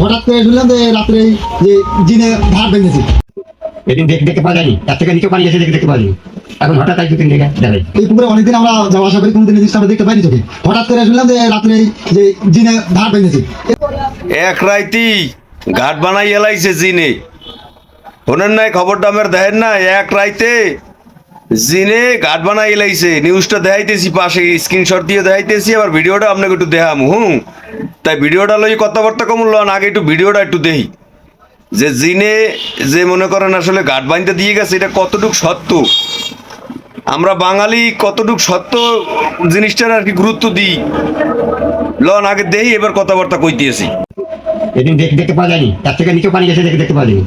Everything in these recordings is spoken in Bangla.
হঠাৎ করে শুনলাম যে রাত্রে যে জিনে ভাত ভেঙেছে। এদিন দেখতে পাওয়া যায়নি, তার থেকে নিচে পানি গেছে দেখতে পাওয়া যায়নি। এখন হঠাৎ আজ 2-3 জায়গায় যাবে। এই পুকুরে অনেকদিন আমরা যাওয়া আসা করি, কোনোদিন এই জিনিসটা আমরা দেখতে পাইনি চোখে। হঠাৎ করে শুনলাম যে রাত্রে যে জিনে ভাত ভেঙেছে। এক রাইতি ঘাট বানাই এলাইছে জিনে, শোনেন নাই খবরটা আমার দেখেন না? এক রাইতে জিনে ঘাট বানাই এলাইছে, নিউজটা দেখাইতেছি, পাশে স্ক্রিনশট দিয়ে দেখাইতেছি, আবার ভিডিওটা আপনাকে একটু দেখাম। তাই ভিডিওটা লই কথাবার্তা কমল আগে একটু ভিডিওটা একটু দেখি যে জিনে যে মনে করেন আসলে ঘাট বানতে দিয়ে গেছে এটা কতটুক সত্য, আমরা বাঙালি কতটুক সত্য জিনিসটার আর কি গুরুত্ব দিই লন আগে দেই, এবার কথাবার্তা কইতেছি। এদিন দেখতে পাওয়া যায়নি, তার থেকে নিচে পানি গেছে দেখতে পাওয়া যায়নি।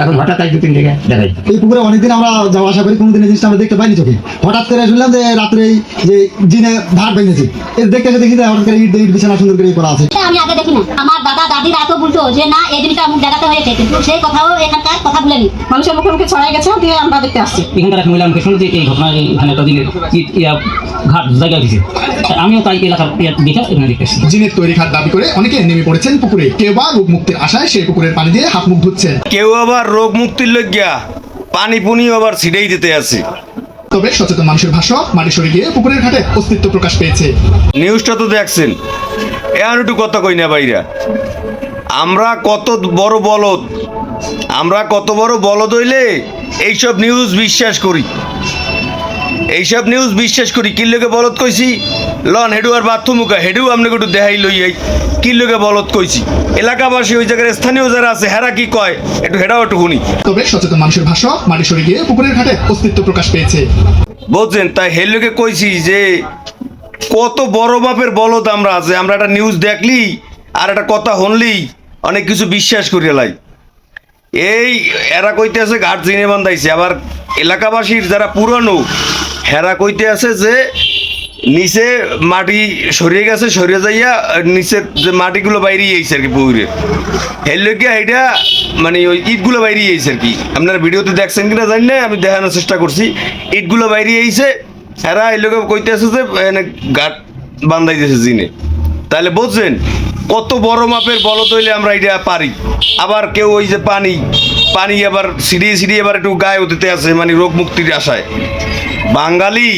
এখন হঠাৎ আজ 2-3 জায়গায় যাবে। এই পুকুরে অনেকদিন আমরা যাওয়া আসা করি, কোনোদিন এই জিনিসটা আমরা দেখতে পাইনি চোখে। হঠাৎ করে শুনলাম যে রাত্রে যে জিনে ভাত ভেঙেছে। দেখতে এসে দেখি যে হঠাৎ করে ইট বিছানা সুন্দর করে করা আছে। আমি আগে দেখি না, আমার দাদা দাদিরা এত বলতো যে না এই জিনিসটা অমুক জায়গাতে হয়েছে, কিন্তু সেই কথাও এখানকার কথা বলেনি, মানুষের মুখে মুখে ছড়াই গেছে, দিয়ে আমরা দেখতে আসছি। এখানকার এক মহিলা আমাকে শুনতে এই ঘটনা এখানে একটা দিনের ঘাট জায়গা দিয়েছে, আমিও তাই এলাকার দেখে এখানে দেখতে আসছি। জিনের তৈরি ঘাট দাবি করে অনেকে নেমে পড়েছেন পুকুরে, কেউ বা রোগ মুক্তির আশায় সেই পুকুরের পানি দিয়ে হাত মুখ ধুচ্ছেন। কেউ আবার রোগ মুক্তির লজ্ঞা পানি পুনি আবার ছিড়েই দিতে আছে। তবে সচেতন মানুষের ভাষ্য, মাটি সরে গিয়ে পুকুরের ঘাটে অস্তিত্ব প্রকাশ পেয়েছে। নিউজটা তো দেখছেন, এখন একটু কথা কই না ভাইরা, আমরা কত বড় বলদ, আমরা কত বড় বলদ হইলে এইসব নিউজ বিশ্বাস করি, এইসব নিউজ বিশ্বাস করি। কি লোকে বলদ কইছি লন হেডু আর বাথরুমুকা হেডু আপনাকে একটু দেখাই লই কি লোকে বলদ কইছি। এলাকাবাসী ওই জায়গার স্থানীয় যারা আছে হেরা কি কয় একটু হেডাও একটু শুনি। তবে সচেতন মানুষের ভাষ্য, মাটি সরে গিয়ে পুকুরের ঘাটে অস্তিত্ব প্রকাশ পেয়েছে। বুঝছেন, তাই হে লোকে কইছি যে কত বড় বাপের বলদ আমরা আছে, আমরা একটা নিউজ দেখলি আর একটা কথা শুনলি অনেক কিছু বিশ্বাস করিয়া লাই। এই এরা কইতে আছে ঘাট জিনে বান্ধাইছে, আবার এলাকাবাসীর যারা পুরানো হেরা কইতে আছে যে নিচে মাটি সরিয়ে গেছে, সরিয়ে যাইয়া নিচের যে মাটিগুলো বাইরে আইছে আর কি পুকুরে, হেললে কি এটা মানে ওই ইটগুলো বাইরে আইছে আর কি। আপনারা ভিডিওতে দেখছেন কিনা জানি না, আমি দেখানোর চেষ্টা করছি। ইটগুলো বাইরে আইছে, এরা এই লোকে কইতে আছে যে ঘাট বান্ধাইতেছে জিনে। তাহলে বুঝছেন কত বড় মাপের বলদ হইলে আমরা এটা পারি। আবার কেউ ওই যে পানি পানি আবার সিঁড়িয়ে সিঁড়িয়ে এবার একটু গায়ে উঠতে আছে, মানে রোগ মুক্তির আশায়। বাঙালি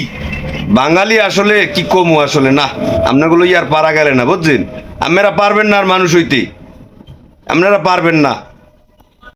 বাঙালি আসলে কি কমু আসলে না, আপনাগুলো আর পারা গেলে না, বুঝছেন? আপনারা পারবেন না আর মানুষ হইতে, আপনারা পারবেন না।